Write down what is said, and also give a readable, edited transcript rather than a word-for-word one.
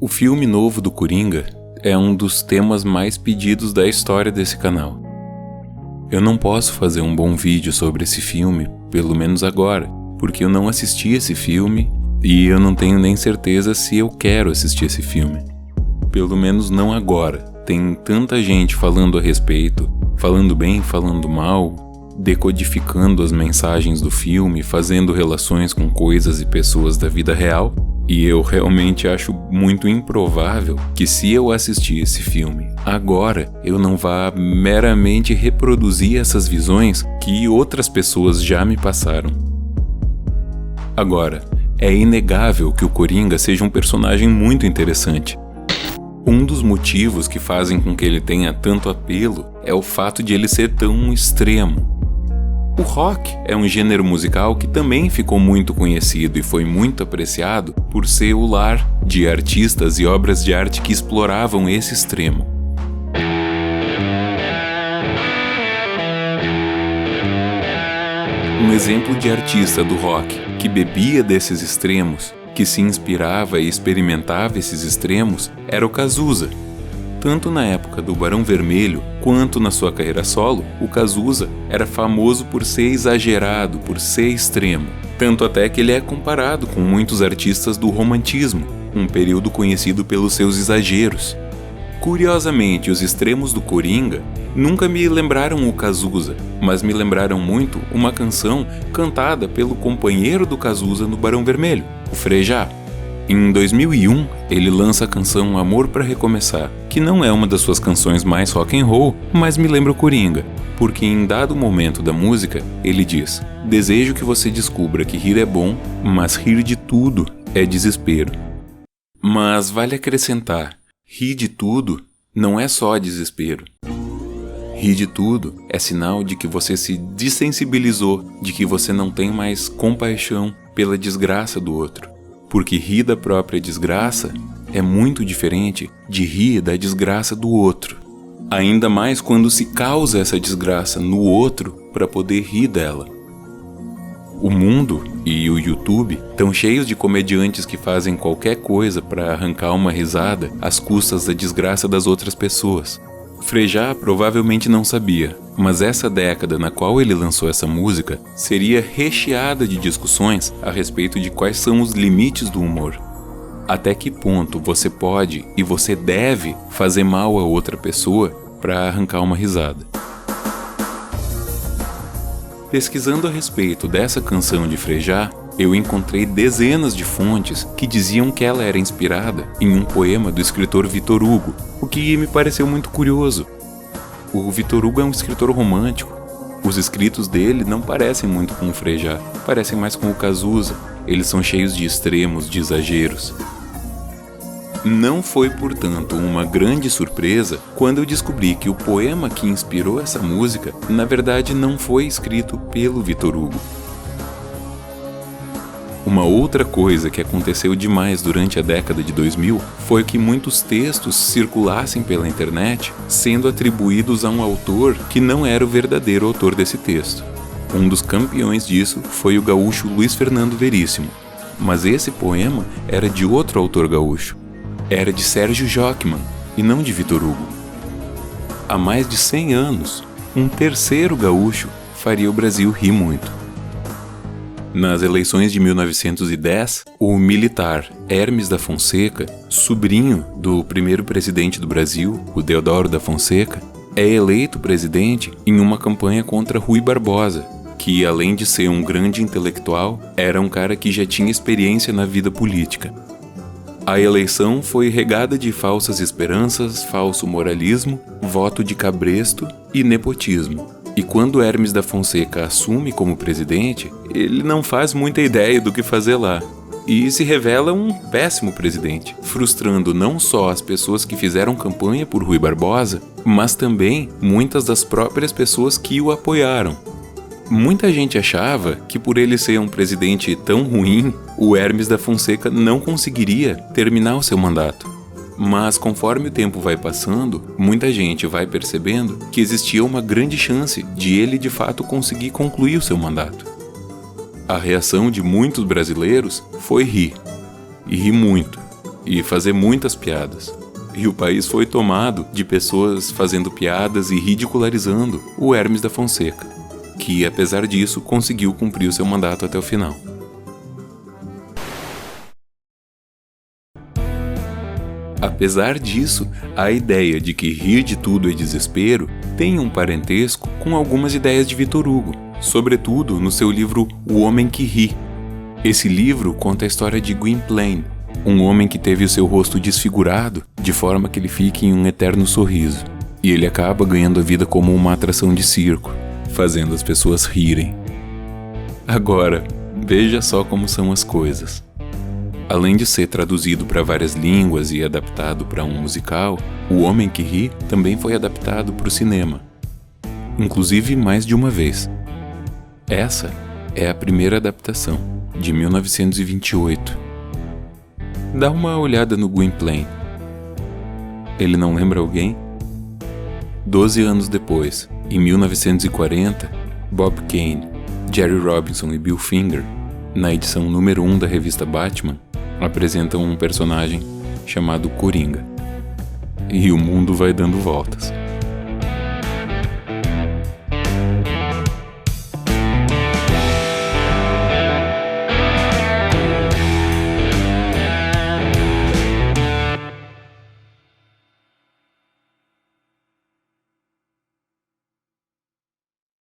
O filme novo do Coringa é um dos temas mais pedidos da história desse canal. Eu não posso fazer um bom vídeo sobre esse filme, pelo menos agora, porque eu não assisti esse filme e eu não tenho nem certeza se eu quero assistir esse filme. Pelo menos não agora. Tem tanta gente falando a respeito, falando bem, falando mal, decodificando as mensagens do filme, fazendo relações com coisas e pessoas da vida real. E eu realmente acho muito improvável que, se eu assistir esse filme agora, eu não vá meramente reproduzir essas visões que outras pessoas já me passaram. Agora, é inegável que o Coringa seja um personagem muito interessante. Um dos motivos que fazem com que ele tenha tanto apelo é o fato de ele ser tão extremo. O rock é um gênero musical que também ficou muito conhecido e foi muito apreciado por ser o lar de artistas e obras de arte que exploravam esse extremo. Um exemplo de artista do rock que bebia desses extremos, que se inspirava e experimentava esses extremos, era o Cazuza. Tanto na época do Barão Vermelho, quanto na sua carreira solo, o Cazuza era famoso por ser exagerado, por ser extremo. Tanto até que ele é comparado com muitos artistas do romantismo, um período conhecido pelos seus exageros. Curiosamente, os extremos do Coringa nunca me lembraram o Cazuza, mas me lembraram muito uma canção cantada pelo companheiro do Cazuza no Barão Vermelho, o Frejá. Em 2001, ele lança a canção Amor Pra Recomeçar, que não é uma das suas canções mais rock and roll, mas me lembra o Coringa, porque em dado momento da música, ele diz: "Desejo que você descubra que rir é bom, mas rir de tudo é desespero." Mas vale acrescentar, rir de tudo não é só desespero. Rir de tudo é sinal de que você se dessensibilizou, de que você não tem mais compaixão pela desgraça do outro. Porque rir da própria desgraça é muito diferente de rir da desgraça do outro. Ainda mais quando se causa essa desgraça no outro para poder rir dela. O mundo e o YouTube estão cheios de comediantes que fazem qualquer coisa para arrancar uma risada às custas da desgraça das outras pessoas. Frejá provavelmente não sabia, mas essa década na qual ele lançou essa música seria recheada de discussões a respeito de quais são os limites do humor. Até que ponto você pode e você deve fazer mal a outra pessoa para arrancar uma risada. Pesquisando a respeito dessa canção de Frejá, eu encontrei dezenas de fontes que diziam que ela era inspirada em um poema do escritor Victor Hugo, o que me pareceu muito curioso. O Victor Hugo é um escritor romântico. Os escritos dele não parecem muito com o Frejá, parecem mais com o Cazuza. Eles são cheios de extremos, de exageros. Não foi, portanto, uma grande surpresa quando eu descobri que o poema que inspirou essa música, na verdade, não foi escrito pelo Victor Hugo. Uma outra coisa que aconteceu demais durante a década de 2000 foi que muitos textos circulassem pela internet sendo atribuídos a um autor que não era o verdadeiro autor desse texto. Um dos campeões disso foi o gaúcho Luiz Fernando Veríssimo, mas esse poema era de outro autor gaúcho. Era de Sérgio Jockmann e não de Victor Hugo. Há mais de 100 anos, um terceiro gaúcho faria o Brasil rir muito. Nas eleições de 1910, o militar Hermes da Fonseca, sobrinho do primeiro presidente do Brasil, o Deodoro da Fonseca, é eleito presidente em uma campanha contra Rui Barbosa, que, além de ser um grande intelectual, era um cara que já tinha experiência na vida política. A eleição foi regada de falsas esperanças, falso moralismo, voto de cabresto e nepotismo. E quando Hermes da Fonseca assume como presidente, ele não faz muita ideia do que fazer lá. E se revela um péssimo presidente, frustrando não só as pessoas que fizeram campanha por Rui Barbosa, mas também muitas das próprias pessoas que o apoiaram. Muita gente achava que, por ele ser um presidente tão ruim, o Hermes da Fonseca não conseguiria terminar o seu mandato. Mas conforme o tempo vai passando, muita gente vai percebendo que existia uma grande chance de ele de fato conseguir concluir o seu mandato. A reação de muitos brasileiros foi rir, e rir muito. e fazer muitas piadas. E o país foi tomado de pessoas fazendo piadas e ridicularizando o Hermes da Fonseca, que, apesar disso, conseguiu cumprir o seu mandato até o final. Apesar disso, a ideia de que rir de tudo é desespero tem um parentesco com algumas ideias de Victor Hugo, sobretudo no seu livro O Homem que Ri. Esse livro conta a história de Gwynplaine, um homem que teve o seu rosto desfigurado de forma que ele fique em um eterno sorriso, e ele acaba ganhando a vida como uma atração de circo, fazendo as pessoas rirem. Agora, veja só como são as coisas. Além de ser traduzido para várias línguas e adaptado para um musical, O Homem que Ri também foi adaptado para o cinema, inclusive mais de uma vez. Essa é a primeira adaptação, de 1928. Dá uma olhada no Gwynplaine. Ele não lembra alguém? 12 anos depois, em 1940, Bob Kane, Jerry Robinson e Bill Finger, na edição número 1 da revista Batman, apresentam um personagem chamado Coringa. E o mundo vai dando voltas.